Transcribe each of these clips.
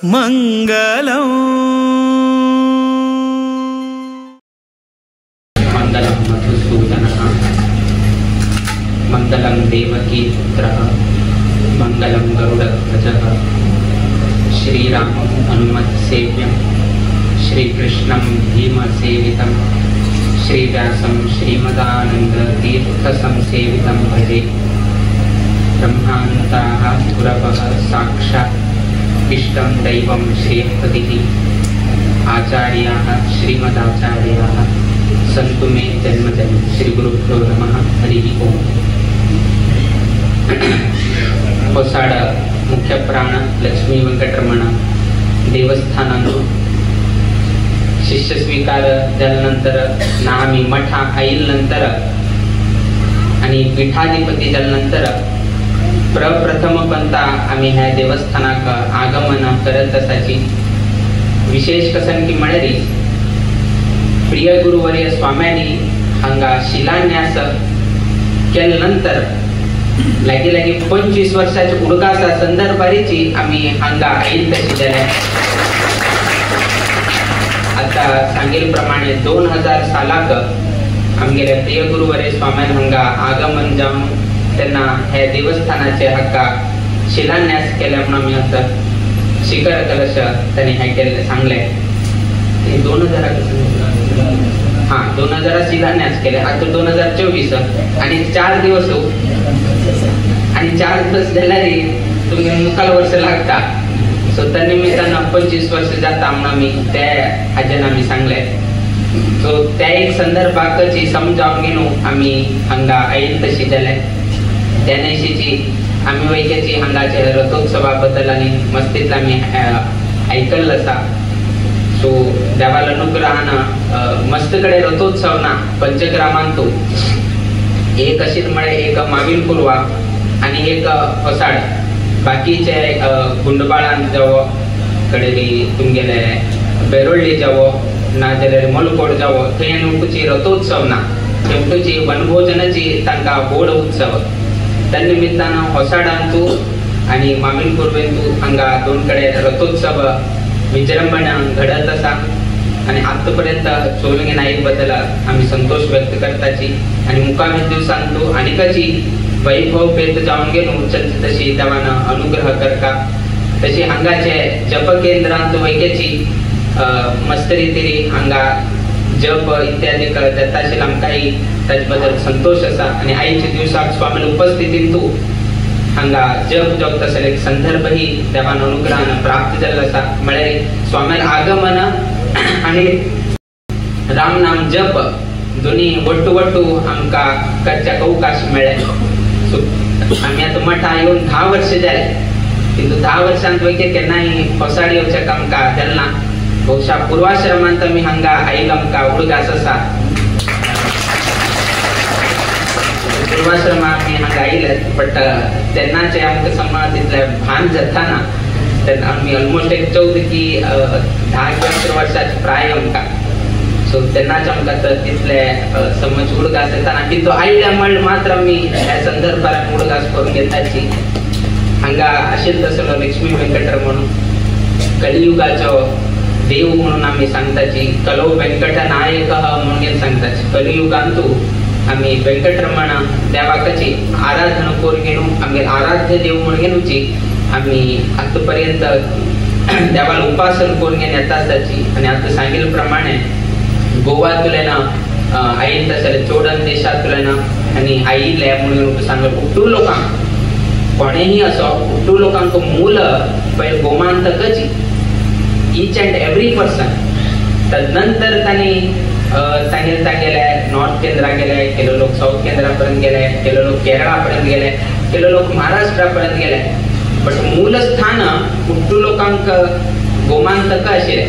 मंगलम् मंगलं मधुसूदनः मंगलं देवकी पुत्रः मंगलं गरुडध्वजः श्रीरामं हनुमत्सेव्यं श्रीकृष्णं भीमसेवितं श्रीव्यासं श्रीमदानन्दतीर्थसंसेवितं भजे। ब्रह्मान्ताः गुरवः साक्षात् इष्टं दैवं श्रीहरिः आचार्याः श्रीमदाचार्याः सन्तु मे जन्मजन्म। श्रीगुरुभ्यो नमः। हरिः ओम। ಹೊಸಾಡ ಮುಖ್ಯ ಪ್ರಾಣ लक्ष्मी व्यंकटरमण देवस्थानांतू शिष्य स्वीकार झाल्यानंतर ना आम्ही मठा आईनंतर आणि पीठाधिपती झाल्यानंतर प्रप्रथम पंता आम्ही ह्या देवस्थानाक आगमन करत असाची। विशेष कसन की म्हळरी प्रिय गुरुवर्य स्वाम्यांनी हांगा शिलान्यास केल्यानंतर लागी 25 वर्षाच्या उडकासा संदर्भाची आम्ही हांगा आईल तशी जाल्या। आता सांगेल प्रमाणे 2000 सालाक आमगेल्या प्रिय गुरुवर्य स्वाम्यान हांगा आगमन जावन त्यांना ह्या देवस्थानाचे हक्का शिलान्यास केल्या म्हणून आम्ही आता शिखर कलश त्यांनी हे केले सांगले। 2000 शिलान्यास केले। आता 2024 आणि 4 दिवस आणि 4 दिवस झाले तुम्ही मुखाल वर्ष लागता। सो त्या निमित्तानं 25 वर्ष जाता म्हणून आम्ही त्या आजन आम्ही सांगले। सो त्या एक संदर्भाची समजावून घेऊन आम्ही हांगा आईल तशी झाले। त्या दिवशीची आम्ही वैक्याची हांगाच्या रथोत्सवाबद्दल आणि मस्तीतला आम्ही ऐकलं असा। सो देवाला अनुग्रहानं मस्तकडे रथोत्सव ना पंचग्रामांतू एक अशीच म्हळे एक माविल पूर्वा आणि एक फसाड बाकीचे गुंडबाळांत जावो कडेरी तुमगेले बेरोळ्ळी जावो ना जाल्यार मलकोड जावो थंय नुकची रथोत्सव ना तेमची वनभोजनाची तांकां व्हड उत्सव। त्या निमित्तानं होसाडांतू आणि मामिल पूर्वेंतू हांगा 2 कडे रथोत्सव विजृंभणा घडत असा। आणि आतापर्यंत चोलंगे नाईक बद्दल आम्ही संतोष व्यक्त करताची आणि मुकामी दिवसांतू अनेकाची वैभव पेत जाऊन गेलो तशी देवानं अनुग्रह करता। तशी हांगाचे जप केंद्रांत वैक्याची मस्त रीतीने हांगा जप इत्यादी करत असेल आमकांही त्याच्याबद्दल संतोष असा। आणि आईच्या दिवसात स्वामी उपस्थितींतू हांगा जप जप असेल एक संदर्भही देवान अनुग्रहानं प्राप्त झाला असा। म्हळ्यार स्वाम्यान आगमन आणि राम नाम जप दोन्ही वट्टू आमका करच्या अवकाश मेळ्ळे। आम्ही आता मठा येऊन 10 वर्ष झाले किंतु 10 वर्षांत वैके केन्नाही होसाड येवच्या आमका जालना बहुशा पूर्वाश्रमांत आम्ही हांगा आईल आमका उडगास असा। पूर्वाश्रमा आम्ही हांगा आयले बट तेन्नाचे आमकां समाज तितले भान जाताना तेन्ना आम्ही ऑलमोस्ट एक 14 की 10-11 वर्षाचे प्राय आमकां। सो तेन्नाच आमकां तितले समज उडगास येताना किंतु आयल्या म्हण मात्र आम्ही ह्या संदर्भात उडगास करून घेताची। हांगा आशिल्लो तसलो लक्ष्मी व्यंकटरमण कलियुगाचो देव म्हणून आम्ही सांगताची। कलो व्यंकट नायक म्हणून सांगताची। कलियुगांतू आम्ही व्यंकटरमण देवाकाची आराधना करून घेऊन आम्ही आराध्य देव म्हणून घेऊची आम्ही आतापर्यंत देवाला उपासन करून घेऊन येता आसाची। आणि आता सांगितल्या प्रमाणे गोवातल्यान आईल तसले चोडन देशातल्यान आणि आईले म्हणून सांगलं हुट्टू लोकांक कोणेही असो हुट्टू लोकांक मूल पहिले गोमांतकची ईच अँड एव्हरी पर्सन। तदनंतर त्यांनी गेले नॉर्थ केंद्रा गेले, केले लोक साऊथ केंद्रापर्यंत गेले, केले लोक केरळापर्यंत गेले, केले लोक महाराष्ट्रापर्यंत गेले। बट मूलस्थान हुट्टू लोकांक गोमांतक आशिल्ले।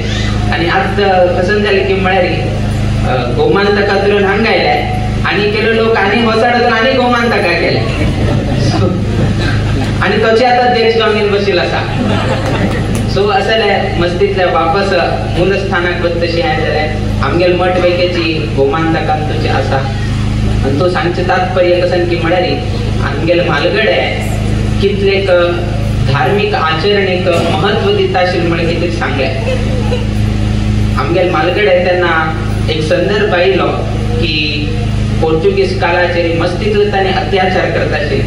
आणि आता कसं झालं की म्हळ्यार गोमांतकातून हांगायले आणि केले लोक आणि होसाडातून आणि गोमांतका गेले आणि तोचे आता देश जाऊन बसील असा। सो असले मस्तीतल्या वापस मूलस्थानाक तशी आहे जाल्यार आमगेल मठ वैक्याची गोमांतकांतूचे आसा। आणि तो सांगचे तात्पर्य कसं की म्हळ्यार आमगेल म्हालगडे कितलेक धार्मिक आचरण एक महत्व दिता असेल म्हणे किती सांगले आमगे मालगड आहे त्यांना एक संदर्भ आयलो की पोर्तुगीज काळाचे मस्तित्वाने अत्याचार करत असेल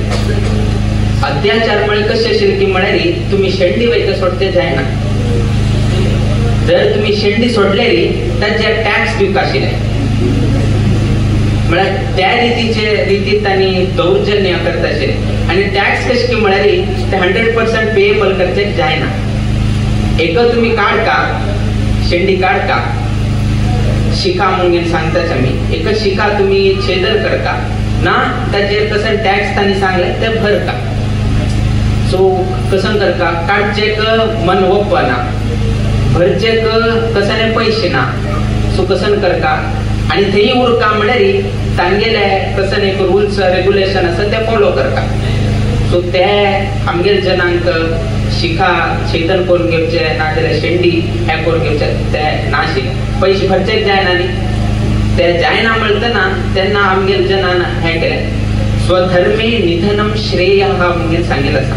अत्याचार मुळे कसे असेल की म्हणाली तुम्ही शेंडी वैक सोडते जाय ना जर तुम्ही शेंडी सोडलेली तर ज्या टॅक्स दिवक आशिल्ले म्हळ्यार त्या रीतीत त्यांनी दौर्जन्य करत असेल आणि टॅक्स कशी की म्हणाली ते 100% पेएबल करचे जाय ना एक तुम्ही काढका शेंडी काढका शिका म्हणून सांगताच आम्ही एक शिका तुम्ही छेदन करता ना त्याचे कसं टॅक्स त्यांनी सांगले ते भरका सो कसं करता काढचे मन ओपना भरचे कसाने पैसे ना सो कसं करता आणि तेही उरका म्हणारी तांगेले कसं एक रूल्स रेग्युलेशन असं ते फॉलो करता सो ते आमगेल जनांक शिका छेदन करून घेवचे ना जाल्यार शेंडी हे करून घेवचे ते नाशिक पैसे भरचे जायना न्ही ते जायना म्हणटना तेन्ना आमगेल जनान हे केले स्वधर्मे निधनम श्रेय म्हणून सांगितलं आसा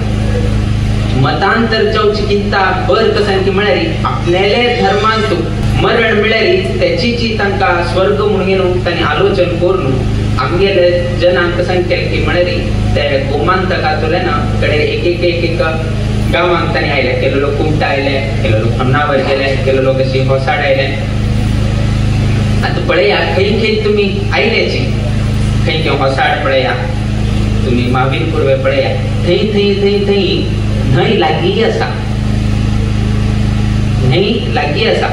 मतांतर जावची चिंता बर कसान की म्हळ्यारी आपल्याले धर्मांतू मरण मिळाली त्याची जी तांका स्वर्ग म्हणून त्यांनी आलोचन करून आमगेले जनांक केले की म्हळ्यारी ते गोमांतकातले ना कडे एक गावांत त्यांनी आयले केले लोक कुमटा आयले केले लोक होन्नावर गेले केले लोक अशी होसाड आयले आता पळया खंय तुम्ही आयल्याची खंय होसाड पळया तुम्ही मावीर पूर्वे पळया थंय न्हय लागी असा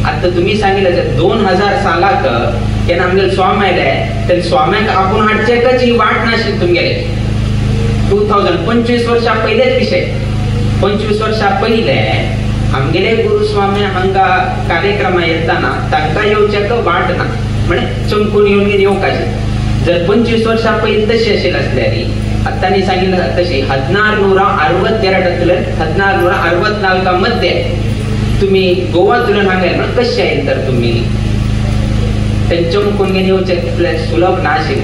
आता तुम्ही सांगितलं 2000 सालाक केन्ना आमगेले स्वामी आयले ते स्वाम्याक आपूण हाडचेकच ही वाट नाशिल्ली तुमगेले 25 वर्षा पयलेच विषय 25 वर्षा पहिले आमगेले गुरुस्वामी हांगा कार्यक्रम येताना तांकां येवचेक वाट ना म्हणजे चमकून येऊन येवकाशे जर 25 वर्षा पयलीं तशी आशिल्ली आसल्यारी आतांनी सांगितलं तशी 1462 1464 मध्ये तुम्ही गोवा तुलन हांगेल पण कशे आयले तर तुम्ही त्यांच्या मुखून येवचे सुलभ नाशिल्ले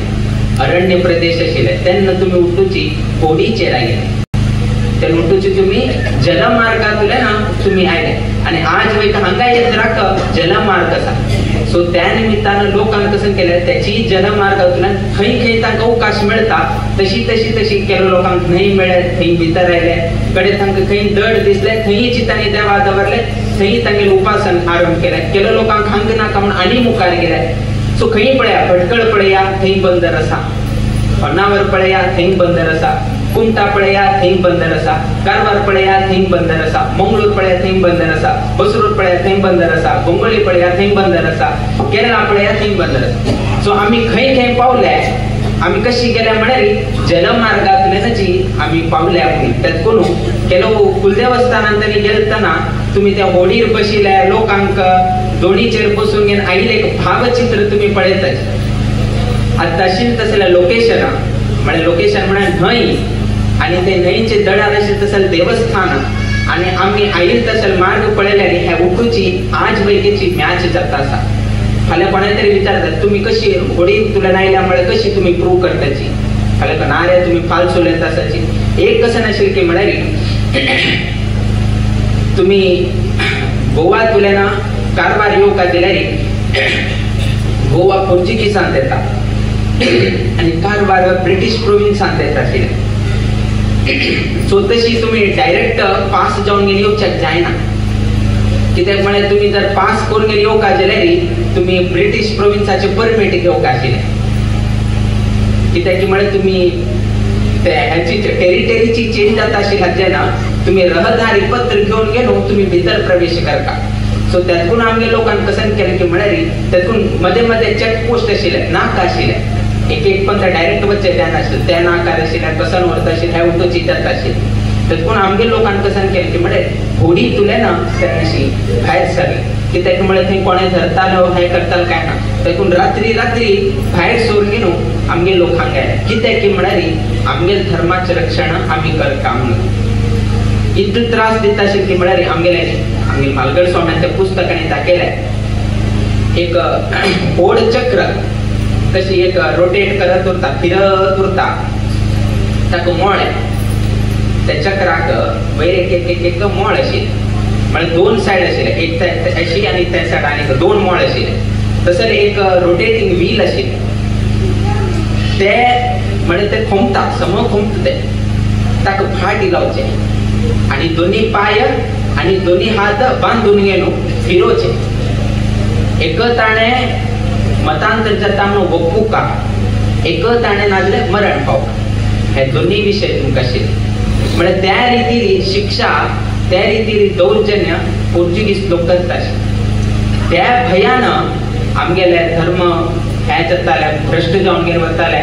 अरण्य प्रदेश आशिल्ले तेन्ना तुम्ही उठूची होडीचेर आयले ते उठूची तुम्ही जलमार्गातले ना तुम्ही आयले आणि आज वैक हांगा येत राख जलमार्ग आसा सो त्या निमित्तानं लोकांना कसं केलं त्याची जलमार्गातून खंय तांकां अवकाश मिळता तशी केलो लोकांक न्हय मेळत थंय भितर आयले कडे तांकां खंय दड दिसले थंयची तांणी देवा दवरले थंय तांगे उपासन आरंभ केलें केलो लोकांक हांगा नाका म्हणून आनी मुखार गेले सो खंय पळया भटकळ पळया थंय बंदर आसा होन्नावर पळया थंय बंदर आसा कुमटा पळया थंय बंदर आसा कारवार पळया थंय बंदर आसा मंगळूर पळया थंय बंदर आसा बसरूर पळया थंय बंदर आसा गोंगळी पळया थंय बंदर आसा केरळा पळया थंय बंदर आसा सो आमी खंय पावले आमी कशी गेल्या म्हळ्यार जलमार्गातल्यानची आमी पावल्या त्यात कोण केलो कुलदेवस्थानांतनी गेलतना तुम्ही त्या होडीर बशिल्ल्या लोकांक दोणीचेर बसून घेवन आयिल्ले एक भावचित्र तुम्ही पळयतात आता तशीच तसल्या लोकेशन म्हणजे लोकेशन म्हळ्यार न्हंय आणि ते न्हंयचे दडार असेल तसं देवस्थान आणि आम्ही आईल तसं मार्ग पळयल्याने ह्या उठूची आज वैकेची मॅच जाता आसा फाल्यां कोणाय तरी विचारतात तुम्ही कशी होडी तुला नायल्यामुळे कशी तुम्ही प्रूव्ह करताची फाल्यां ना रे तुम्ही फाल्स उलयता आसाची एक कसं नाशिल्लें की म्हळ्यार तुम्ही गोवा तुलेना कारवार येवका दिल्यारी गोवा पोर्चुगीजांत येता आणि कारवार ब्रिटिश प्रोविन्सांत येता आशिल्लें सो तशी तुम्ही डायरेक्ट पास जावन गेली येवचेक जायना कित्याक म्हळ्यार तुम्ही जर पास करून गेली येवका जाल्यार तुम्ही ब्रिटिश प्रोविन्साचे परमीट घेवक आशिल्लें कित्याक की म्हळ्यार तुम्ही ह्याची टेरिटरीची चेंज जाता आशिल्ल्या जेन्ना तुम्ही रहदारी पत्र घेवन गेलो तुम्ही भितर प्रवेश करता सो त्यातून आमगे लोकांनी कसं केलें की म्हळ्यार त्यातून मध्ये चेक पोस्ट आशिल्ले नाका आशिल्ले एक पण डायरेक्ट वच्चे त्या नाशिल्ले त्या नाकार आशिल्ले कसन व्हरता आशिल्ले ह्या उठोची जाता आशिल्ले त्यातून आमगे लोकांनी कसं केलें की म्हळ्यार होडी तुले ना तेन्नाशी भायर सरली कित्याक म्हळ्यार थंय कोणें धरतालो हें करतालो काय ना देखून रात्री भायर सोरून घेवन आमगे लोक हांगा आयले कित्याक की म्हळ्यार आमगे धर्माचें रक्षण आमी करता म्हणून इतलो त्रास दिता आशिल्ले की म्हळ्यार आमगे मालगड स्वाम्यान त्या पुस्तकांनी दाखयलें एक ओड चक्र कशी एक रोटेट करत उरता फिरत उरता ताका मोळे त्या चक्राक वयर एक मोळ आशिल्ले, म्हणजे 2 सायड आशिल्ले, एक अशी आणि त्या सायड आनी 2 मोळ आशिल्ले. तसर एक रोटेटिंग व्हील आशिल्ले, ते म्हणजे ते खोमता समोर खोमता ते ताका फाटी लावचे आणि दोन्ही पाय आणि दोन्ही हात बांधून घेऊन फिरोवचे. एक ताणे मतांतर जाता म्हणून ओप्पू का, एक ताणे नाजले मरण पावक. हे दोन्ही विषय तुमकां आशिल्ले. म्हणजे त्या रितीली शिक्षा, त्या रितीली दौर्जन्य पोर्चुगीज लोक करतात. त्या भयानं आमगेले धर्म हे जाताले, भ्रष्ट जावन गेले वताले,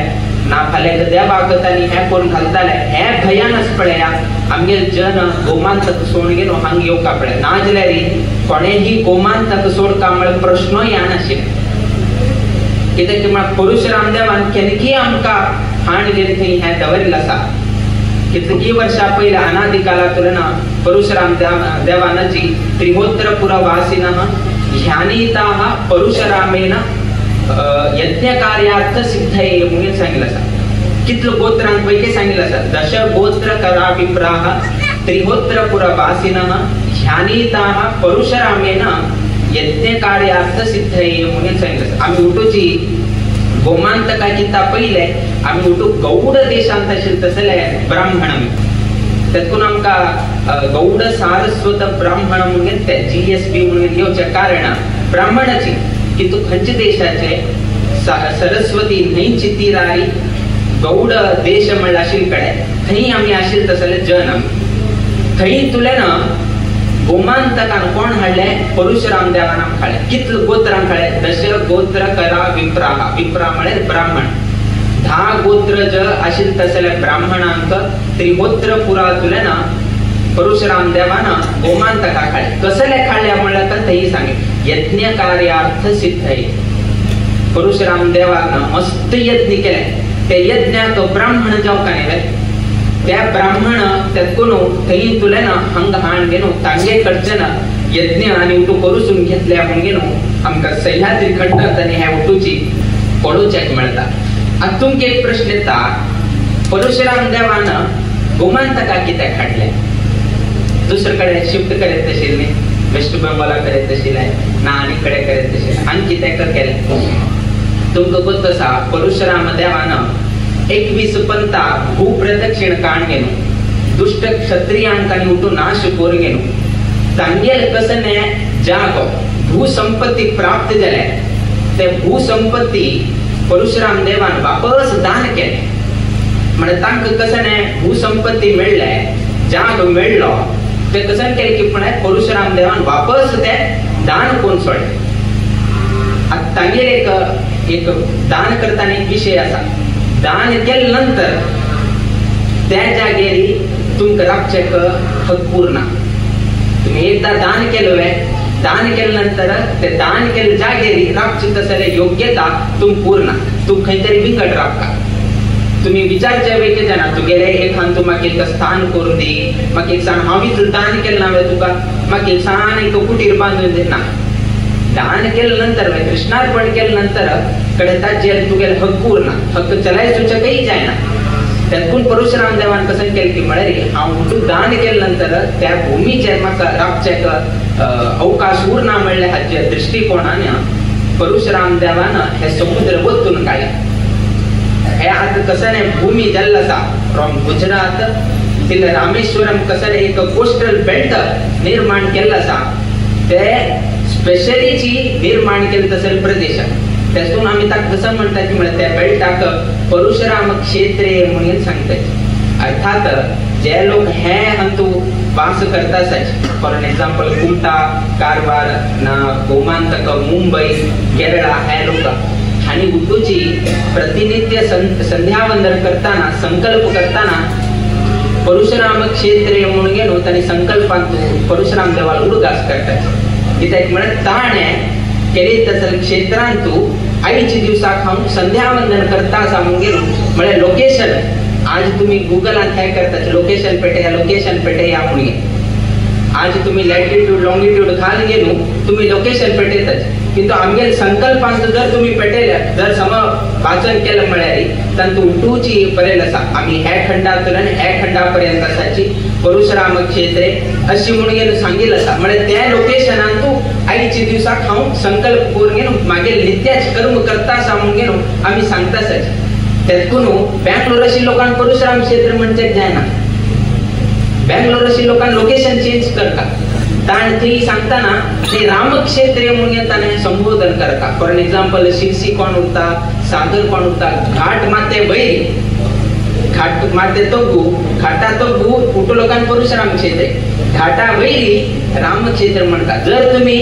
ना फाल्यां देवा बागतांनी हे करून घालताले. हे भयानच पळया आमगेले जन गोमांतक सोडून गेलो हांग येवका पळय. नाजाल्यार कोणेही गोमांतक सोडका म्हळ्यार प्रश्नूय येनाशिल्ले. कित्याक म्हळ्यार परशुराम देवान केनकी आमकां हाण गेले थंय हें दवरिल्लें आसा. कितकी वर्षां पयलीं अनादि कालांतल्यान परशुराम देवानाची त्रिहोत्रपुर वासिनः ध्यानिताः परशुरामेन यज्ञ कार्यार्थ सिद्धये म्हणून सांगितलं आसा. कितलो गोत्रांपैकी सांगितलं आसा. 10 गोत्र कराभिप्राः त्रिहोत्रपुर वासिनः ध्यानिताः परशुरामेन यज्ञ कार्यार्थ सिद्धये म्हणून सांगितलं आसा. आम्ही उठोची गोमांतका किता पहिले आम्ही उठू गौड देशांत आशिल्ले तसले ब्राह्मण आमी. तेतून आमकां गौड सारस्वत ब्राह्मण म्हणून ते GSB म्हणून येवचे कारण ब्राह्मणाची की तू खंयचे देशाचे सरस्वती न्हंयची तीरारी गौड देश म्हणल्यार आशिल्ले कडेन थंय आमी आशिल्ले तसले जन आमी. थंय तुलेन गोमांतकान कोण हाडले, परशुराम देवान आमकां हाडले. कितले गोत्रांक हाडले, 10 गोत्र करा विप्राः. विप्रा म्हळ्यार ब्राह्मण. 10 गोत्र ज आशिल्ले तसले ब्राह्मणांक त्रिहोत्रपुरा तुलेन परशुराम देवान गोमांतकाक हाडले. कसले हाडले म्हळ्यार तर थंय सांगे यज्ञ कार्यार्थ सिद्धये. परशुराम देवान मस्त यज्ञ केले. ते यज्ञाक ब्राह्मण जावका न्ही, त्या ब्राह्मण तेतून थंय तुलेन हांग हाण घेवन तांगे कडच्यान यज्ञ आनी उठू करूसून घेतल्या म्हणून घेवन आमकां सह्याद्री खंडांत आनी हे उठूची पळोवचेक मेळटा. आतां तुमकां एक प्रश्न येता, परशुराम देवान गोमांतकाक कित्याक हाडले? दुसरे कडेन शिफ्ट करीत आशिल्ले, वेस्ट बेंगॉला करीत आशिल्ले ना आनी कडेन करीत आशिल्ले, आनी कित्याक केलें? तुमकां गोत आसा परशुराम देवान 21 पंथा भूप्रदक्षिण काण घेवन दुष्ट क्षत्रियांकांनी उठून नाश करून घेवन तांगेल कसने जागो भूसंपत्ती प्राप्त जाले. ते भूसंपत्ती परशुराम देवान वापस दान केले. म्हणजे तांकां कसने भूसंपत्ती मेळ्ळे, जाग मेळ्ळो, ते कसन केले की म्हळ्यार परशुराम देवान वापस ते दान करून सोडले. आता तांगेर एक दान करताना एक विषय आसा. दान केले नंतर त्या जागेरी तुमकां राखचेक हक पूर्ण. तुम्ही एकदा दान केलें, दान केल्या नंतर ते दान केले जागेरी राखचे तसले योग्यता तुम पूर्ण. तू खंय तरी विकट राखता. तुम्ही विचारच्या वेळी जाणा तुगेले एखान तू म्हाका एक स्थान करून दी, म्हाका एक सांग हांव इतलें दान केलें हांवें तुका, म्हाका एक सांग एक कुटीर बांदून दे. ना, दान केल्या नंतर कृष्णार्पण केल्या नंतर कडे ताजेर तुगेले हक पूर्ण, हक्क चलाय सुचकही जायना. त्यातून परशुराम देवान कसं केलं की म्हळ्यार हांव दान केल्या नंतर त्या भूमीचेर म्हाका राखचेक अवकाश उरना म्हणले हाचे दृष्टिकोनान परशुराम देवान हे समुद्र वतून काडले. हे आता कसं भूमी जाल्लो आसा फ्रॉम गुजरात till रामेश्वरम कसं एक कोस्टल बेल्ट निर्माण केल्लो आसा. ते स्पेशलीची निर्माण केले तसले प्रदेशात. त्यातून आम्ही ताका कसं म्हणतात की त्या बेल्टाक परशुराम क्षेत्रे म्हणून सांगतात. अर्थात जे लोक हे हंतू वास करता फॉर एक्झाम्पल कुमटा, कारवार, गोमांतक, मुंबई, केरळा हे लोक आणि उठूची प्रतिनित्य संध्यावंदन करताना संकल्प करताना परशुराम क्षेत्रे म्हणून घेऊन त्यांनी संकल्पात परशुराम देवाला उडगास करतात. कित्याक म्हणत ताणे केली तसले क्षेत्रांतू आईच्या दिवसाक हांव संध्यावंदन करता असा म्हणून गेलो म्हळ्यार लोकेशन. आज तुम्ही गुगलात काय करतात लोकेशन पेटे या म्हणून आज तुम्ही लॅटिट्यूड लॉंगिट्यूड घाल गेलो तुम्ही लोकेशन पेटयतात किंतु आमगे संकल्पांचं जर तुम्ही पेटयल्यात जर सम वाचन केलं म्हळ्यार तांतू उठूची पर्यंत आसा आम्ही ह्या खंडातून आणि ह्या खंडापर्यंत आसाची परशुराम क्षेत्रे अशी म्हणून सांगितलं आसा म्हणजे त्या लोकेशनान तू आईची दिवसाक हांव संकल्प करून घेऊन मागे नित्याच कर्म करता असा म्हणून आम्ही सांगताच त्यातून बँगलोर अशी लोकांना परशुराम क्षेत्र म्हणजे जायना बँगलोर अशी लोकांना लोकेशन चेंज करतात ती सांगताना ते रामक्षेत्र म्हणून संबोधन करता फॉर एक्झाम्पल शिरसी कोण उरता सागर कोण उरता घाट माते बैरी घाट माते तग्गू घाटा तग्गू कुठं लोकांना परशुराम क्षेत्र घाटा वैरी रामक्षेत्र म्हणतात जर तुम्ही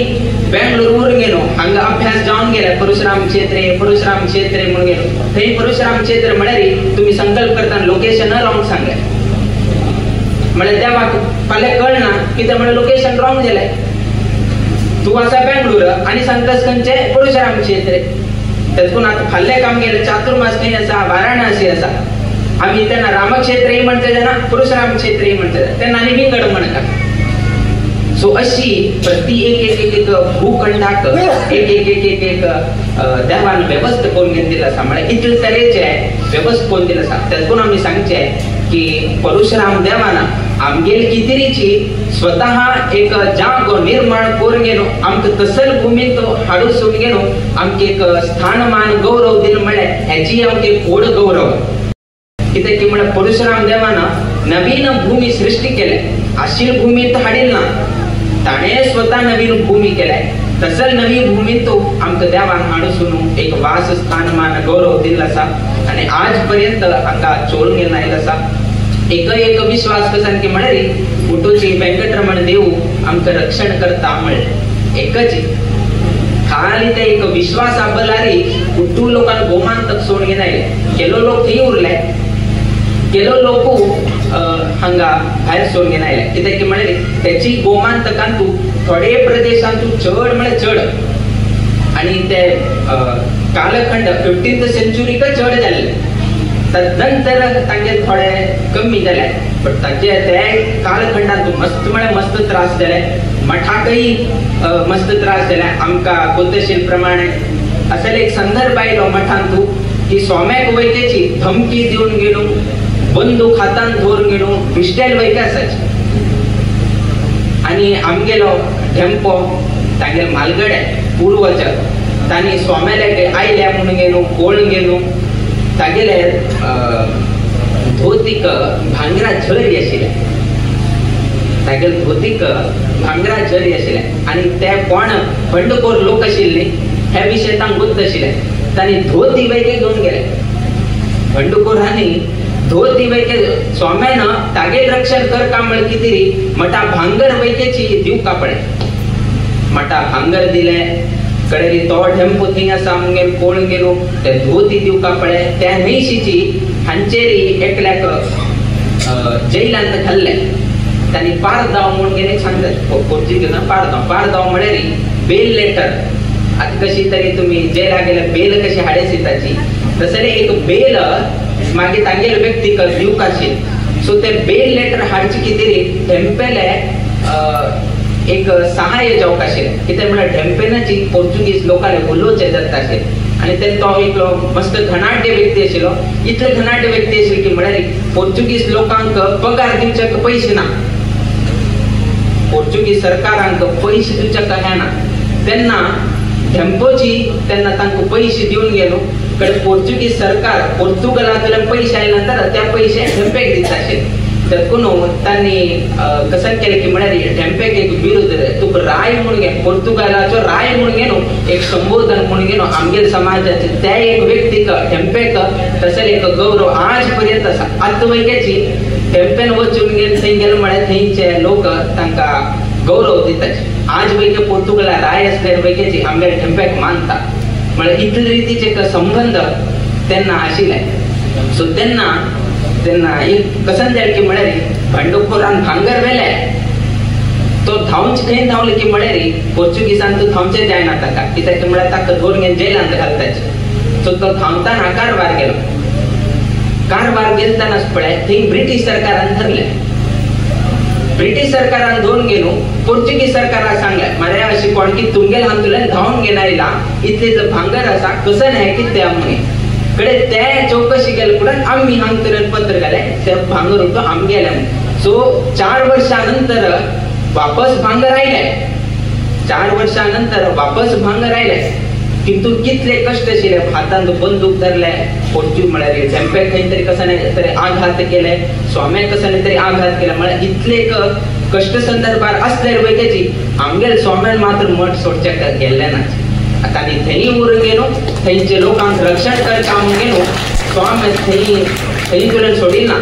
बँगलोर वरून गेलो हांगा अभ्यास जाऊन गेला परशुराम क्षेत्र म्हणून गेलो थंय परशुराम क्षेत्र म्हळ्यार तुम्ही संकल्प करताना लोकेशन रॉंग सांगले म्हणजे त्या फाल्यां कळना की ते लोकेशन रॉंग झालंय तू असा बँगलोर आणि सांगतास खंयचे परशुराम क्षेत्र त्यातून आता फाल्यां काम गेलं चातुर्मास खंय आसा वाराणसी आसा आम्ही त्यांना रामक्षेत्रही म्हणते ना परशुराम क्षेत्रही म्हणते त्यांना आम्ही गड म्हणतात सो अशी प्रति एक भूखंडाक एक देवान व्यवस्था करून घेतलेला आसा म्हणजे इतले तरेचे व्यवस्था करून दिला आसा त्यातून आम्ही सांगचे की परशुराम देवाना आमगेल कितेरीची स्वतः एक जागो निर्माण करून गेलो आमक तसल भूमीत तो हाडूसून गेलो आमके एक स्थानमान गौरव दिल म्हळ्यार ह्याची आमके व्हड गौरव कित्याक की म्हळ्यार परशुराम देवाना नवीन भूमी सृष्टी केल्या आशील भूमीत हाडील ना ताणे स्वतः नवीन भूमी केलाय तसल नवी भूमी तो आमकां देवान हाडूसून एक वास स्थानमान गौरव दिल्लो आसा आणि आज पर्यंत हांगा चोरून घेवन आयिल्लो आसा एक विश्वास कसान की म्हळ्यार उठोची वेंकटरमण देव आमकां रक्षण करता म्हळ्यार एकच खाली ते एक विश्वास आबलारी उठू लोकांना गोमांतक सोडून घेवन आयले केलो लोक थंय उरले केलो लोक हांगा भायर सोडून घेवन आयले कित्याक की म्हळ्यार त्याची गोमांतकांतू थोडे प्रदेशांतू चड म्हळ्यार चड आणि ते कालखंड 15th सेंचुरीक चड जाल्ले तदनंतर तांगे थोडे कमी जाले पण ताचे ते कालखंडांतू मस्त म्हळ्यार मस्त त्रास जाले मठाकय मस्त त्रास जाले आमकां कोतशील प्रमाणे असले एक संदर्भ आयलो मठांतू की स्वाम्याक वयकेची धमकी दिवन गेलो बंदूक हातान धरून गेलो पिस्टेल वयके आसाची आणि आमगेलो ढेंपो तांगे म्हालगडे पूर्वज तांणी स्वाम्याले आयल्या म्हणून गेलो कोळून गेलो तागेले धोतीक भांगरा झरी आशिल्ले तागेले धोतीक भांगरा झरी आशिल्ले आणि ते कोण बंडखोर लोक आशिल्ले ह्या विशय तांकां गुप्त आशिल्ले तांणी धोती वयके घेवन गेले बंडखोरांनी धोती वयके स्वाम्यान तागेल रक्षण कर का म्हळ्यार कितें मटा भांगर वयकेची दिवका पडे मटा भांगर दिले कडेरी तो ढेंपो थंय आसा आमगेर पळोवन गेलो ते धोती दिवका पडे त्या न्हयशीची हांचेरी एकल्याक जैलांत घाल्ले तांणी पारदाव म्हणून गेले सांगतात पोर्चुगीजान पारदाव म्हळ्यार बेल लेटर आता कशी तरी तुम्ही जेला गेले बेल कशी हाडे सिताची तसले एक बेल मागे तांगेल व्यक्तीक दिवकाशील सो ते बेल लेटर हाडची कितें ढेंपेले एक सहाय्य जावक आशिल्लें कित्याक म्हळ्यार ढेंपेनाची पोर्चुगीज लोकांले उलोवचें जाता आशिल्लें आणि ते तो एक मस्त धनाढ्य व्यक्ती आशिल्लो इतले धनाढ्य व्यक्ती आशिल्ले की म्हळ्यार पोर्चुगीज लोकांक पगार दिवच्याक पयशे ना पोर्चुगीज सरकारांक पयशे दिवच्याक हेना तेन्ना ढेंपोची तेन्ना तांकां पयशे दिवन गेलो कडे पोर्चुगीज सरकार पोर्तुगालांतल्यान पयशे आयले नंतर त्या पयशे ढेंपेक दिता आशिल्ले देखून तांणी कसन केलें की म्हळ्यार ढेंपेक एक विरोध तुका राय म्हणून घे पोर्तुगालाचो राय म्हणून घेवन एक संबोधन म्हणून घेवन आमगेर समाजाचे त्या एक व्यक्तीक ढेंपेक तसले एक गौरव आज पर्यंत आसा आत्मवैक्याची ढेंपेन वचून गेले थंय गेले म्हळ्यार थंयचे लोक तांकां गौरव दितात आज वैके पोर्तुगाला राय असल्यार वैकेची आमगेर ढेंपेक मानता म्हळ्यार इतले रितीचे एक संबंध तेन्ना आशिल्ले सो तेन्ना एक कसन जालें की म्हळ्यार बंडखोरान भांगर व्हेले तो धांवचे खंय धांवले की म्हळ्यार पोर्चुगीजान तो थांबचे जायना ताका कित्याक म्हळ्यार ताका धरून घेवन जेलांत घालताचे सो तो थांबताना कारवार गेलो कारवार गेलतानाच पळय थंय ब्रिटीश सरकारान धरले ब्रिटिश सरकारान दोन गेलो, पोर्चुगीज सरकाराक सांगले मरे अशी कोणकी तुमगेल हांतुल्यान धांवन घेनायला इतले जर भांगर आसा कसं नाही की त्या म्हणे कडे ते चौकशी केले पुढे आम्ही हांतुल्यान पत्र घाले ते भांगर होतो आमगेले. सो 4 वर्षानंतर वापस भांगर आयले, 4 वर्षानंतर वापस भांगर आयले. किंतु कितले कष्ट आशिल्ले, हातांत बंदूक धरले, पोर्चुगीज म्हळ्यार झेंप्याक खंय तरी कसं नाही तरी आघात केले, स्वाम्याक कसं नाही तरी आघात केले. म्हळ्यार इतले कष्ट संदर्भात असल्यार वैद्याची आमगेल स्वाम्यान मात्र मठ सोडचे गेल्ले ना. आता आनी थंय उरून गेलो, थंयचे लोकांक रक्षण करता म्हणून गेलो. स्वामी थंय तुला सोडिना,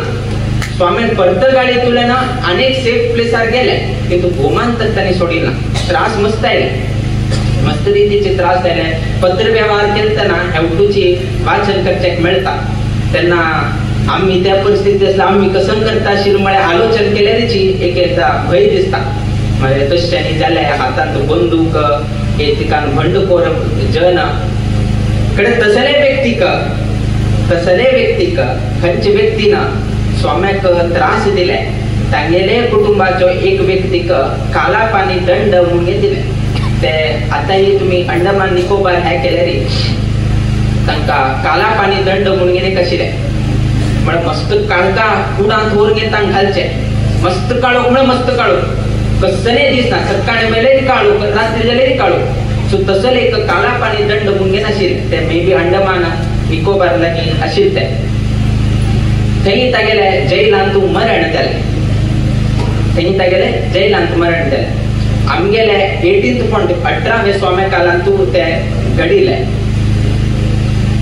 स्वाम्यान पर्तगाळी तुला ना अनेक सेफ प्लेसार गेले, किंतु गोमान तर तांणी सोडिना. त्रास मस्त आयले, मस्त रीतीचे त्रास आयले. पत्र व्यवहार केलतना हेवटूची वाचन करचेक मेळटा तेन्ना आम्ही त्या परिस्थितीत आसला आम्ही कसं करता आशिल्लो म्हळ्यार आलोचन केल्याची एकदा भंय दिसता. म्हळ्यार तशें जाले हातांत बंदूक एकान भंडखोर जन कडे तसले व्यक्तीक खंयचे व्यक्तीन स्वाम्याक त्रास दिले तांगेले कुटुंबाचो एक व्यक्तीक काला पाणी दंड म्हणून दिले. ते आतांही तुम्ही अंडमान निकोबार हे केल्यारी तांकां काला पाणी दंड म्हणून कशिले म्हळ्यार मस्त काळका कुडांत व्हरून तांकां घालचे. मस्त काळोख म्हळ्यार मस्त काळोख, कसले दिसना, सकाळी मेलेरी काळोख, रात्री जाल्यारी काळोख. सो तसले एक काला पाणी दंड म्हणून आशिल्ले ते मे बी अंडमान निकोबार लागीं आशिल्ले ते. थंय तागेले जैलांत मरण जालें, थंय तागेले जैलांत मरण जालें. आमगेले 18वे स्वाम्या कालांत ते घडिले.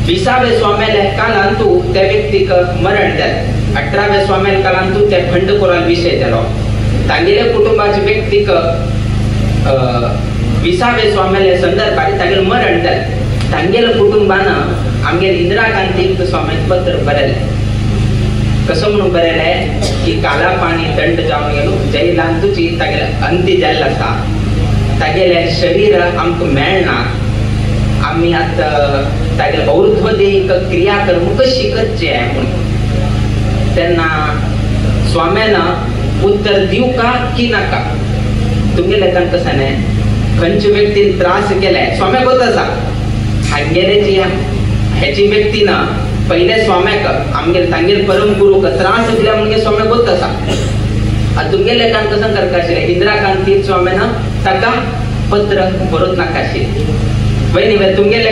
20वे स्वाम्याले कालांत त्या व्यक्तीक मरण जालें. 18वे स्वाम्या कालांत ते भंडखोराल विशय जालो. तांगेले कुटुंबाचे व्यक्तीक 20वे स्वाम्याले संदर्भात तागेले मरण जालें. तांगेले कुटुंबान आमगेले इंदिरा गांधी स्वाम्याक पत्र बरयलें. कसं म्हणून बरयलें की काला पाणी दंड जावन गेलो, जैलांतूची तागेले अंती जाल्लो आसा, तागेले शरीर आमकां मेळना, आमी आतां तागेले और्ध्वदेहीक क्रियाकर्म कशी करचे म्हणून. तेन्ना स्वाम्यान उत्तर दिवं का की नाका. तुमगेले तांकां कसं न्हय खंयच्या व्यक्तीन त्रास केले स्वाम्याक वता आसा, हांगेले जी हेची व्यक्तीन पहिले स्वाम्याक आमगेले तांगेले परम गुरूक त्रास दिल्या म्हणून स्वाम्याक वता आसा. आतां तुमगेले तांकां कसं करता आशिल्लें, इंदिरा गांधी स्वाम्यान ताका पत्र बरोवंक नाका आशिल्लें. वयनी तुमगेले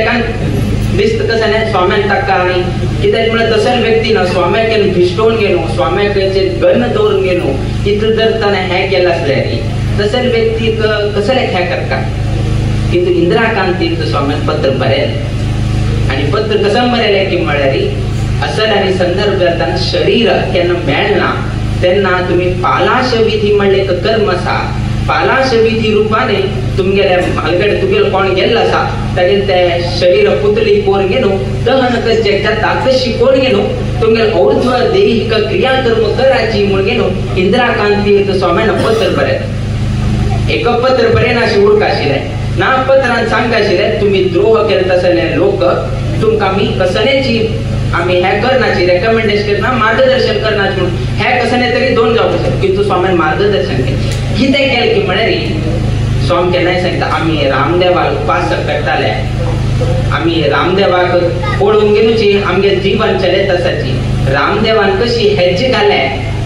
दिसता कसं न्हय स्वाम्यान ताका आनी कित्याक म्हळ्यार तसले व्यक्तीन स्वाम्याक भिश्टोवन गेलो, स्वाम्याक गन्न दवरून गेलो, इतलें जर ताणें हें केलें आसल्यार तसले व्यक्तीक कसले हें करता. किंतु इंदिरा गांधी स्वाम्यान पत्र बरयलें आणि पत्र कसं बरयलें की म्हळ्यार असल आनी संदर्भ जाताना शरीर केन्ना मेळना तेन्ना तुम्ही पालाश विधी म्हणले एक कर्म आसा, पालाश विधी रूपाने तुमगेले हालगडे तुगेलो कोण गेल्लो आसा तागेले ते शरीर पुतळी कोर घेनो दहन करचे जाता तशी कोर घेनो तुमगेले और्ध्व दैहिक क्रियाकर्म करायची म्हूण घेनो इंदिरा गांधी स्वाम्यान पत्र बरयलें. एक पत्र बरयना अशें उरक आशिल्लें ना, पत्रान सांगता आशिल्लें तुमी द्रोह केले तसले लोक तुमकां आमी कसलेची आमी हें करनाची रेकमेंडेशन करना, मार्गदर्शन करनाची म्हणून हें कसले तरी दोन जावंक शकता. किंतु स्वाम्यान मार्गदर्शन केलें. कितें केलें की म्हळ्यार स्वामी केन्नाय सांगता आमी रामदेवाक उपास करताले, आमी रामदेवाक पळोवंक गेलोची आमगे जीवन चलत आसाची. रामदेवान कशी हेज्ज घाले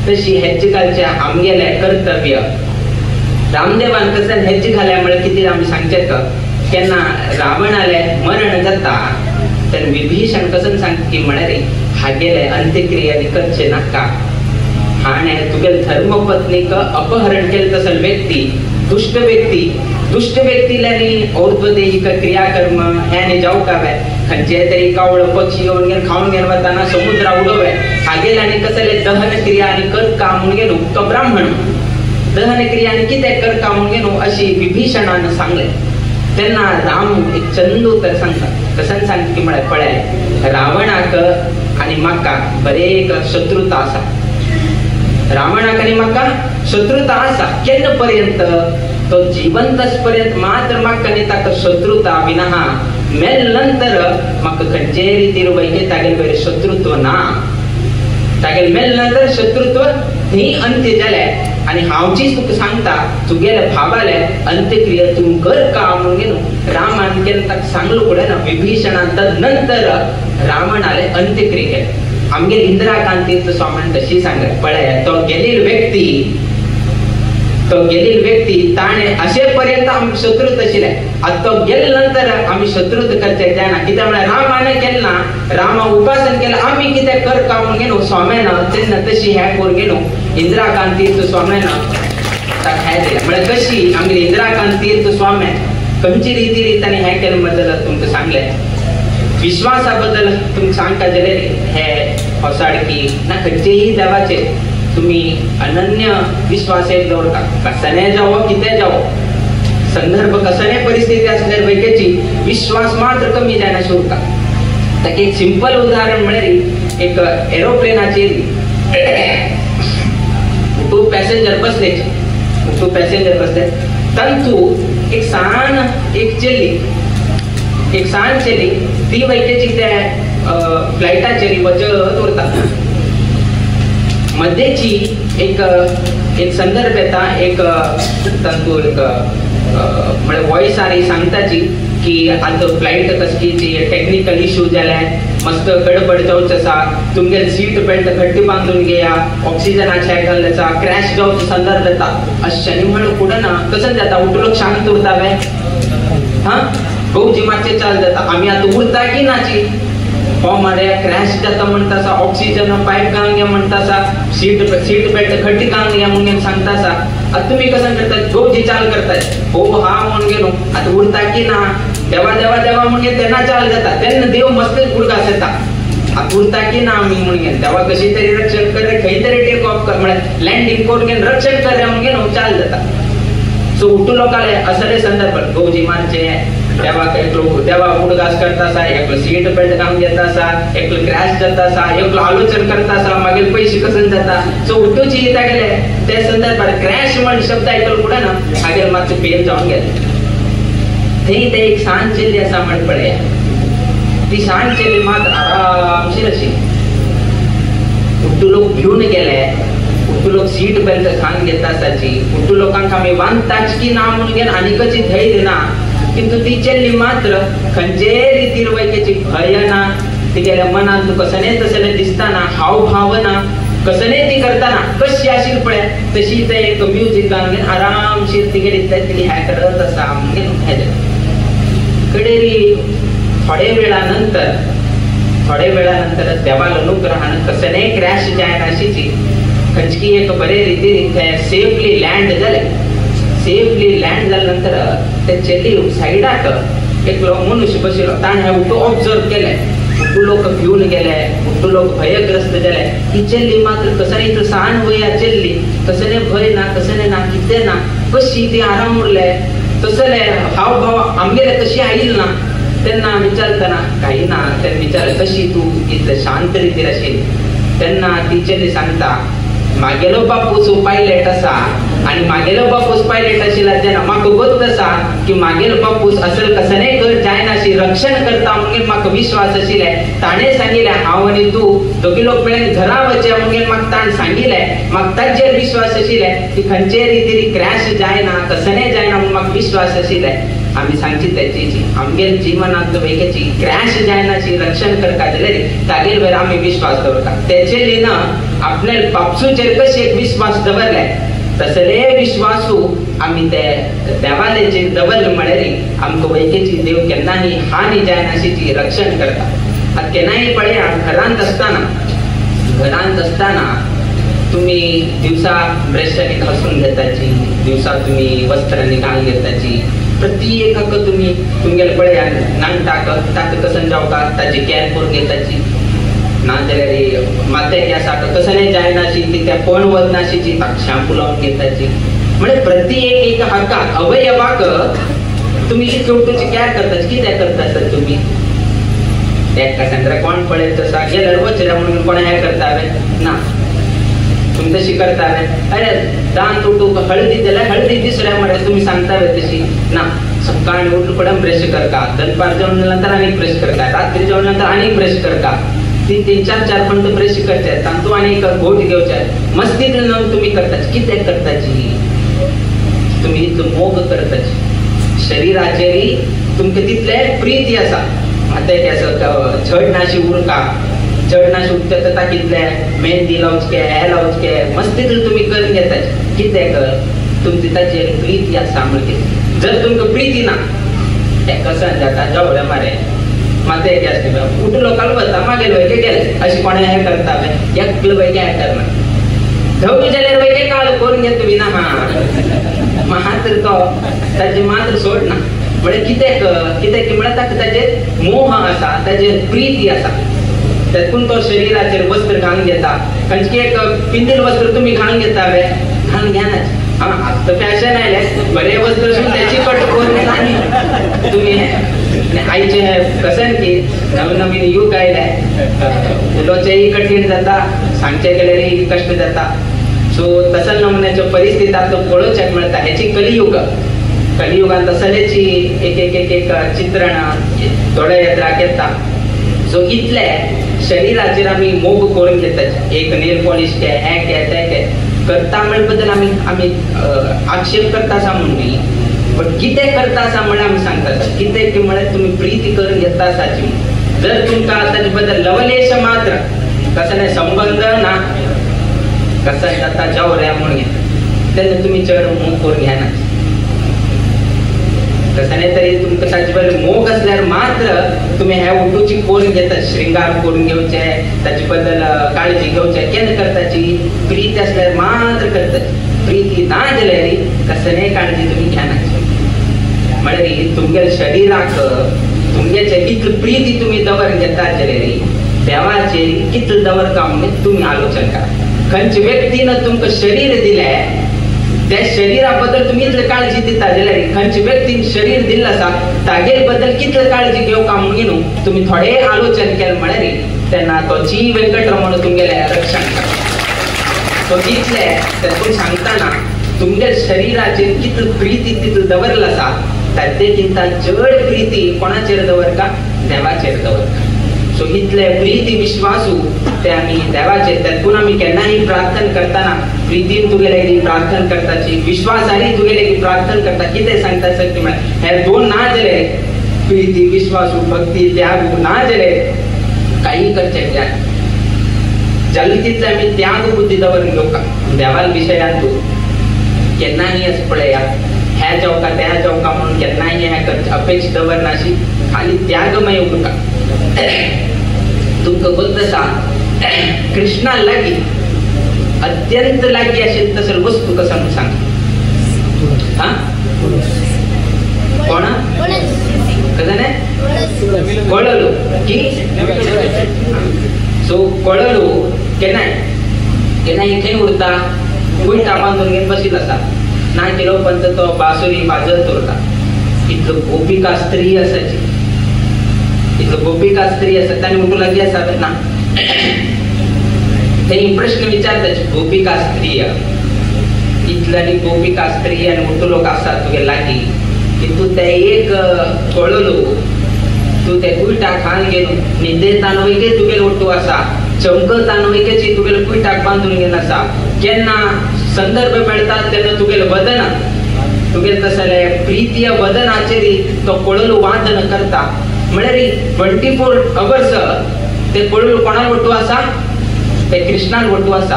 तशी हेज्ज घालचे आमगेले कर्तव्य. रामदेवान कसं हेज्ज घाल्या म्हळ्यार कितें आमी सांगचें का केन्ना रावणाले मरण जाता तर विभीषण कसं सांगता की म्हळ्यार हागेले अंत्यक्रिया करचे नाका. हाणें तुगेले धर्मपत्नीक अपहरण केलें तसले व्यक्ती दुष्ट व्यक्तीलानी और्ध्वदैहिक क्रियाकर्म हें जावंक हांवें खंयचे तरी कावळो पक्षी येवन घेवन खावन घेवन वताना समुद्रा उडोवे हागेले आनी कसले दहन क्रिया आनी करता म्हूण गेलो तो ब्राह्मण दहन क्रिया आनी कितें करता म्हूण गेलो अशी विभीषणान सांगलें. तेन्ना राम एक चंद उतर सांगता कसं सांगता की म्हळ्यार पळय रावणाक आनी म्हाका बरे एक शत्रुता आसा. रावणाक आनी म्हाका शत्रुता आसा केन्ना पर्यंत तो जिवंत पर्यंत मात्र म्हाका आनी ताका शत्रुता विना मेल नंतर म्हाका खंयचे रितीर वैगे तागेले बरे शत्रुत्व ना. तागेले मेल नंतर शत्रुत्व थंय अंत्य जालें आणि हांवची तुका सांगता तुगेल्या भावाले अंत्यक्रिया तू कर का म्हणून गेलो रामान केलं ताका सांगलो पुढे ना विभीषणान नंतर रावणाले अंत्यक्रिया केले. आमगे इंदिराकांतीचं स्वामी तशी सांगत पळय तो गेलेली व्यक्ती ताणे अशेपर्यंत आम्ही शत्रुत आशिल्ले. आता तो गेले नंतर आम्ही शत्रुत करचे जायना कित्याक म्हळ्यार रामाने केलें ना रामा उपासन केलं आम्ही कितें कर का म्हणून गेलो स्वाम्यानं तेन्ना तशी हे करून गेलो इंदिराकांतीचं स्वाम्यानं ताका हे दिलें. म्हळ्यार कशी आमगे इंदिराकांतीचं स्वाम्यान खंयची रितीन हे केलें बद्दल तुमकां सांगलें. विश्वासाबद्दल तुमकां सांगता जाल्यार हे होसाडकी ना खंयचेही देवाचे तुम्ही अनन्य विश्वास दवरता. कसने जावो कितें जावो संदर्भ कसने परिस्थिती असल्यार वैकेची विश्वास मात्र कमी जायना उरता. ताका एक सिंपल उदाहरण म्हळ्यार एक एरोप्लेनाचेर टू पॅसेंजर बसले तंतू एक सांज चेली ती वैकेची त्या फ्लायटाचेर वचत उरता. मध्येची एक संदर्भ येता एक तंतू एक म्हणजे वॉइस आली सांगताची की आता फ्लाइट कसकीची टेक्निकल इश्यू जाले मस्त गडबड जावचे आसा तुमगे सीट बेल्ट घट्टी बांधून घेया ऑक्सिजनाचे घाल आसा क्रॅश जावचो संदर्भ येता. अशें म्हणून पुढे ना कसं जाता उठलो शांत उरतावे हा भोव जिमाचे चाल जाता आम्ही आता उरता की नाची हो मारे क्रॅश जाता म्हणता आसा ऑक्सिजन पाईप घालून घ्या म्हणता आसा सीट बेल्ट खड्डी घालून घ्या म्हणून सांगता आसा. आता तुम्ही कसं करतात भोवची चाल करताय हो हा म्हणून गेलो आता उरता की ना देवा देवा देवा म्हणून तेन्ना चाल जाता तेन्ना देव मस्त उडगास येता. आता उरता की ना आम्ही म्हणून देवा कशी तरी रक्षण करे खंय तरी टेक ऑफ कर म्हळ्यार लँडिंग करून घेऊन रक्षण करे म्हणून गेलो चाल जाता. सो उठू लोकाले असले संदर्भ भोवजी मारचे देवा उडगास करता आसा एकलो सीट बेल्ट घालून घेता आसा एकलो क्रॅश जाता आसा एकलो आलोचन करता आसा मागीर पैसे कसं जाता. सो उठूची येता गेले त्या संदर्भात क्रॅश म्हण शब्द आयकलो पुढे ना मागीर मातशें पेन जावन गेले. थंय ते एक सांज चेल्ली आसा म्हण पळया ती सांज चेल्ली मात आरामशीर आशिल्ली. उठू लोक भिवन गेले उठू लोक सीट बेल्ट घालून घेता आसाची उठू लोकांक आमी बांदताच की ना म्हणून घेवन आनीकची धैर्य ना किंतु ती चेल्ली मात्र खंयचे रितीन वैकेची भय ना तिगेल्या मनात कसने तसले दिसताना हाव भावना कसने ती करताना कशी आशिल्ली पळय तशी ते एक म्युझिक घालून घेवन आरामशीर तिगेली ह्या करत आसा कडेरी थोडे वेळानंतर देवाल अनुग्रहान कसने क्रॅश जायना आशिची खंयची एक बरे रितीन सेफली लँड जाले नंतर ते चेल्ली सायडाक एकलो मनुष्य बशिल्लो ताणें उठू ऑब्जर्व केलें उठू लोक भिवन गेले उठू लोक भयग्रस्त जाले. ही चेल्ली मात्र कसने सान वया चेल्ली कसने भय ना कसने ना कितें ना कशी ती आराम उरले तसले हाव भाव आमगेले कशी आयिल्ली ना तेन्ना विचारतना काही ना तेन्ना विचार कशी तू इतले शांत रितीन आशिल्ली तेन्ना ती चेल्ली सांगता मागेलो बापूस पायलट आसा आणि मागेलो बापूस पायलट आशिल्ला तेन्ना म्हाका गोत आसा की मागेलो बापूस असल कसने कर जायनाशी रक्षण करता म्हणून म्हाका विश्वास आशिल्ले. ताणें सांगिल्लें हांव आनी तू दोगी लोक मेळून घरा वचे म्हणून म्हाका ताणें सांगिल्लें म्हाका ताचेर विश्वास आशिल्ले की खंयचे रितीन क्रॅश जायना कसने जायना म्हणून म्हाका विश्वास आशिल्ले. आम्ही सांगची त्याची आमगे जीवनात वैकेची क्रॅश जायनाची रक्षण करता जाल्यार तागेर वयर आमी विश्वास दवरता. तेचे लिन आपल्या बापसूचेर कशे एक विश्वास दवरले तसले विश्वासू आमी ते देवालेचेर दवरले म्हळ्यार आमकां वैकेची देव केन्नाही हानी जायनाशीची रक्षण करता. आता केन्नाय पळया घरांत असताना तुम्ही दिवसा ब्रशांनी घासून घेताची दिवसा तुम्ही वस्त्रांनी घालून घेताची प्रत्येकाक तुम्ही तुमगेले पळया नांगटाक ताका कसन जावका ताची कॅर करून घेताची ना जाल्यार मातेक आसा कसने जायनाशी ती त्या पण वदनाशीची ताका शॅम्पू लावन घेताची म्हणजे प्रत्येक एक हाताक अवयवाक तुम्ही शेवटची कॅर करताची कितें करता आसत तुम्ही एका सांगता कोण पळयत आसा गेल्यार वचल्या म्हणून कोण हे करता हांवें ना तुम्ही तशी करता अरे दांत उठूक हळदी जाल्यार हळदी दिसल्या म्हळ्यार तुम्ही सांगता तशी ना सकाळी उठून ब्रश करता दनपार जेवण नंतर आनीक ब्रश करता रात्री जेवण नंतर आनीक ब्रश करता तीन चार पंत ब्रश करतात तांतू आणि एक घोट घेवच्या मस्तीत लावून तुम्ही करताच कित्याक करताची तुम्ही इतलं मोग करताच शरीराचेरी तुमचे तितले प्रीती आसा आता एक असं चढनाशी उरका चढनाशी उठता ता कितले मेहंदी लावचके हे लावचके मस्तीत तुम्ही करून घेताच कित्याक तुमची ताचेर प्रीती आसा म्हणजे जर तुमकां प्रीती ना ते कसं जाता जवळ मारे माते एक असते उठलो कालवता मागेल वैके गेले अशी कोणा हे करता एकलं वैके हे करणार धवू जाल्यार वैके काळ करून घेतो विना मात्र तो ताचे मात्र सोड ना म्हणजे कित्याक म्हणटा ताचे मोह आसा ताचे प्रीती आसा त्यातून तो शरीराचेर वस्त्र घालून घेता खंयची एक पिंदील वस्त्र तुम्ही घालून घेता घालून घ्या ना आता फॅशन आयले बरे वस्त्र त्याची कट करून तुम्ही आईचे कसं की नवीन युग आयलाय उलोचेही कठीण जाता सांगचे गेल्यारही कष्ट जाता सो तसं नमुन्याच्या परिस्थितीत पळोवचेक मेळटा हेची कलियुगान तसलेची एक चित्रण थोड्या येत्राक येता सो इतले शरीराचेर आमी मोग करून घेतात एक नेल पॉलिश के हे के ते के करता म्हण बद्दल आमी आक्षेप करता आसा म्हूण न्ही पण कितें करता आसा म्हण आमी सांगतात कितें की म्हळ्यार तुमी प्रीती करून घेता आसाची जर तुमकां ताचे बद्दल लवलेश मात्र कसले संबंध ना कसं जाता जाव रे म्हूण तेन्ना तुमी चड मोग करून घेना कसले तरी तुमकां ताचे बद्दल मोग असल्यार मात्र तुम्ही हे उठूची करून घेतात श्रृंगार करून घेवचे ताचे बद्दल काळजी घेवचे केन्ना करताची प्रीती असल्यार मात्र करतात प्रीती ना जाल्यार कसले काळजी तुम्ही घेनाची म्हळ्यार तुमगे शरिराक तुमगेचे कितली प्रीती तुम्ही दवरून घेता जाल्यार देवाचेर कितले दवरता म्हणून तुम्ही आलोचन करा खंयच्या व्यक्तीनं तुमकां शरीर दिलें त्या शरीरा बद्दल तुम्ही इतली काळजी दिता जाल्यार खंयच्या व्यक्तीन शरीर दिल्लें आसा तागे बद्दल कितली काळजी घेवका म्हणून तुम्ही थोडे आलोचन केलें म्हळ्यार तेन्ना तो जी वेंकटरमण तुमगेलें रक्षण करता तो जितले तातूंत सांगतना तुमगे शरीराचेर कितली प्रीती तितली दवरला आसा ताचेकिंत चड प्रीती कोणाचेर दवरता देवाचेर दवरता सो इतले प्रीती विश्वासू ते आमी देवाचेर तातूंत आमी केन्नाय प्रार्थना करतना प्रीतीन तुगेले प्रार्थना करताची विश्वासारी तुगेले प्रार्थना करता कितें सांगता सर म्हळ्यार हे दोन ना जाले प्रीती विश्वासू भक्ती त्याग ना जाले काही करचे जाले तितले आमी त्याग बुद्धी दवरून घेवका देवा विशयान तूं केन्नाय असं पळया ह्या चौका त्या चौका म्हणून केन्नाय हे करचे अपेक्षा दवरनाशी खाली त्यागमय उरका तुमकां बुद्ध आसा कृष्णा लागी अत्यंत लागी असेल तसं वस्तू कसा म्हणून सांग हा कोणा कळलं कळलो की सो कळलो केन्नाय खंय उरता उलटा बांधून घेवन बसील आसा ना केलो पण तो बासुरी वाजत उरता इतलो गोपिका स्त्री आसाची इतलो गोपिका स्त्री आसा ताणी उठू लागली आसा ना ते प्रश्न विचारता गोपिका स्त्री इतल्यानी गोपिका स्त्री आणि उठलो आसा तुगे लागी की तू ते एक कळलो तू ते कुयटाक खान गेलो निदेतान वैके तुगेले उठू आसा चमकतान वैकेची तुगेले कुयटाक बांधून घेवन आसा केन्ना संदर्भ मेळटा तेन्ना तुगेले बदना तुगेले तसले प्रीतीय बदनाचेर तो कळलो वादन करता म्हळ्यार 24 अवर्स ते कळलो कोणाक वटू आसा ते कृष्णान वटू आसा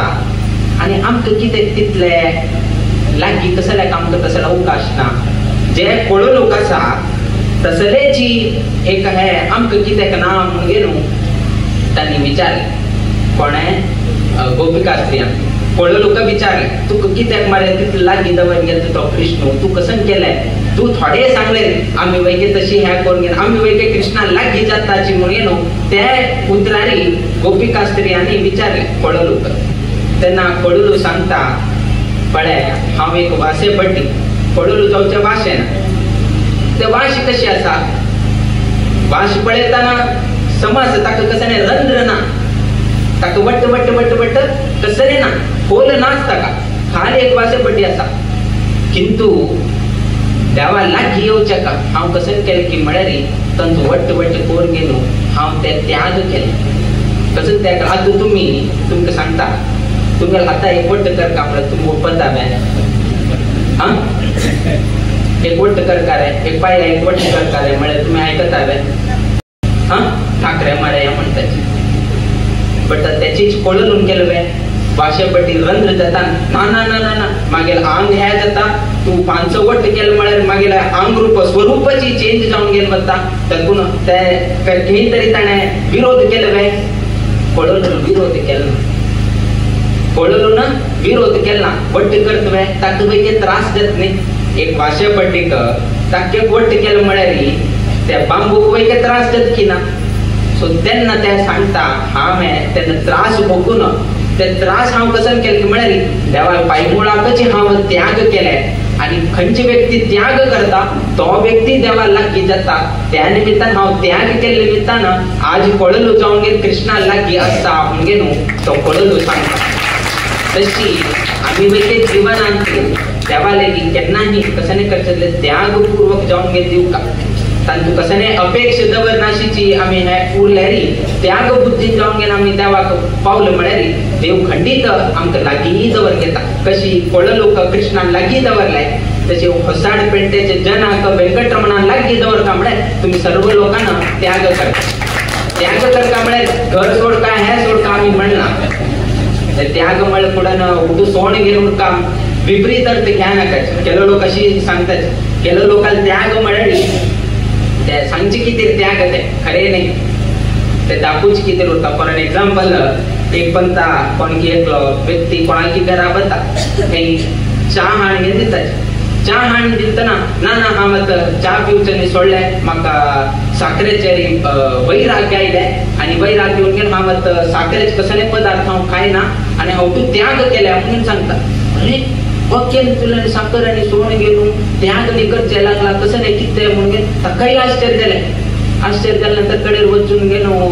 आणि आमकां कितें तितले लागी तसल्याक आमकां तसले अवकाश ना जे कळो लोक आसा तसले जी एक हे आमकां कित्याक ना म्हणून गेलो तांणी विचारले कोणे गोपिका स्त्रियान पळो लोक विचारले तुका कित्याक मरे तितले लागी दवरून गेलो तो कृष्ण तू कसं केलें तू थोडे सांगले आम्ही वैके तशी ह्या करून घेन आम्ही वैके कृष्णा लागी जाताची म्हणून ते उतरारी गोपिका स्त्रियांनी विचारले पळो लोक तेन्ना पळुलू सांगता पळे हांव एक वासे पडली पळुलू जावचे भाशेन ते वाशी कशी आसा वाश पळयतना समज ताका कसले रंध्र ना ताका वट्ट वट्ट वट्ट वट्ट कसले ना खोल नाच ताका खाली एक वासे पडली आसा किंतु देवा लागी येवचे का हांव कशें केलें की म्हळ्यार तांचो वट्ट वट्ट करून गेलो हांव ते त्याग केले कसं त्या आता तुम्ही तुमका सांगता तुम्हाला आता एक वट्ट कर कापलं तुम्ही ओपन दाब्या हा एक वट्ट करकार आहे एक पाय एक वट्ट करकार आहे म्हणजे तुम्ही ऐकत आलाय हा ठाकरे माऱ्या म्हणतात बट त्याचीच कोळलून गेलं वे भाषेपट्टी रंध्र जाता ना ना ना ना ना मागेल अंग ह्या जाता तू 500 वट्ट केलं म्हळ्यार मागेल अंग रूप स्वरूपाची चेंज जाऊन गेल बत्ता त्यातून त्या काही तरी त्याने विरोध केलं वे कोळलून विरोध केलं कोळलून विरोध केला वट्ट करतवे ताक पैकी त्रास देत नाही एक भाषेपट्टीक ताके वट्ट केलं म्हळ्यारी त्या बांबूक वैके त्रास देत की ना सो त्यांना त्या सांगता हा मैं त्यांना त्रास बघून ते त्रास हांव कसं केलं की म्हळ्यारी देवा पायमुळाकच हांव त्याग केलाय आणि खंयची व्यक्ती त्याग करता तो व्यक्ती देवा लागी जाता त्या निमित्तान हांव त्याग केले निमित्तानं आज कोळलू जाऊन गे कृष्णा लागी असता म्हणजे न्हू तो कोळलू सांगता तशी आम्ही वैके जीवन आणतो देवा लागी केन्नाही कसं नाही करतले त्यागपूर्वक जाऊन गे देऊ का तांतू कसं नाही अपेक्षा दवर नाशीची आम्ही हे उरल्यारी त्याग बुद्धीन जाऊन गेला आम्ही देवा पावलं म्हळ्यारी देव खंडित आमकां लागीं दवर घेता कशी कोळ लोक कृष्णान लागीं दवरलाय तसे होसाड पेंटेचे जन हाका व्यंकटरमणान लागीं दवरता म्हळ्यार तुम्ही सर्व लोकांना त्याग करता म्हळ्यार घर सोड काय हे सोड का आम्ही म्हणला त्याग म्हळ्यार पुढं उठू सोड घेऊन काम विपरीत अर्थ घ्या नका केलो लोक अशी सांगतात केलो लोकांना त्याग म्हळ्यारी त्या सांगची किती त्याग आहे खरे नाही ते दाखवूच किती होता फॉर एन एक्झाम्पल एक पंता कोणकी एक व्यक्ती कोणाकी घरा बता काही चहा हाण घेऊन दितात चहा हाण दितना ना ना हा मत चहा पिवचं सोडलाय म्हाका साखरेचे वैराग्य आयलाय आणि वैराग्य घेऊन गेला हा मत साखरेचे कसले पदार्थ हांव खायना आणि हांव तू त्याग केल्या म्हणून सांगता अरे वकेल तुला साखर आणि सोनं घेऊन त्याग नाही करचे लागला कसं नाही किती म्हणून काही आश्चर्य झालंय आश्चर्य झाल्यानंतर कडे वचून गेलो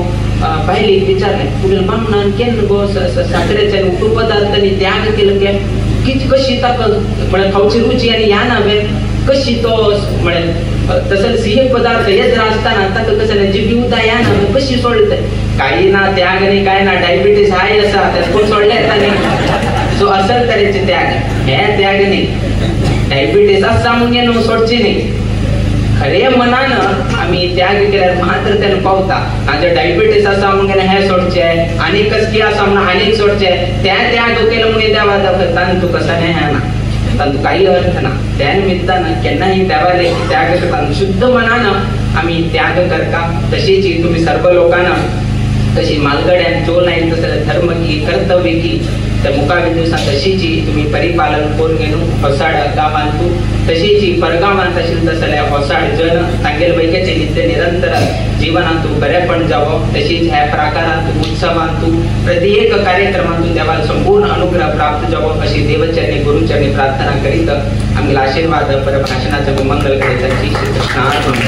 पाहिली विचारले तुला बामणान केन गो साखरेच्या उपपदार्थांनी त्याग केलं काय किती कशी ताकद म्हणजे खाऊची रुची आणि या नावे कशी तो म्हणजे तसं सिंह पदार्थ हेच असताना ताक कसं नाही जीव उदा या नावे कशी सोडत काही ना त्याग नाही काय ना डायबिटीस आहे असा त्यात कोण सोडल्या नाही सो असल तऱ्हेचे त्याग हे त्याग नाही डायबिटीस असा म्हणून सोडची नाही खरे मनानं आम्ही त्याग केल्यावर मात्र त्यानं पावता माझ्या डायबिटीस असा म्हणून हे सोडचे आहे आणि कसकी असा म्हणून अनेक सोडचे आहे त्या त्याग केलं म्हणून द्यावा दाखवता तू कसा नाही आहे ना तू काही अर्थ ना त्या निमित्तानं केन्नाही द्यावाले त्याग करता शुद्ध मनानं आम्ही त्याग करता तशीच तुम्ही सर्व लोकांना तशी मालगड्यान चोल नाही तसं धर्म की कर्तव्य की त्या मुकाबिंदूसा तशीची तुम्ही परिपालन करून घेऊन होसाड गावांतू तशीची परगावांत असेल तसल्या होसाड जन तांगेल बैकेचे नित्य निरंतर जीवनांतू बरेपण जावं तशीच ह्या प्रकारांतू उत्सवांतू प्रत्येक कार्यक्रमांतू देवाला संपूर्ण अनुग्रह प्राप्त जावं अशी देवचरणी गुरुचरणी प्रार्थना करीत आम्ही आशीर्वाद परभाषणाचं मंगल करीत श्री कृष्ण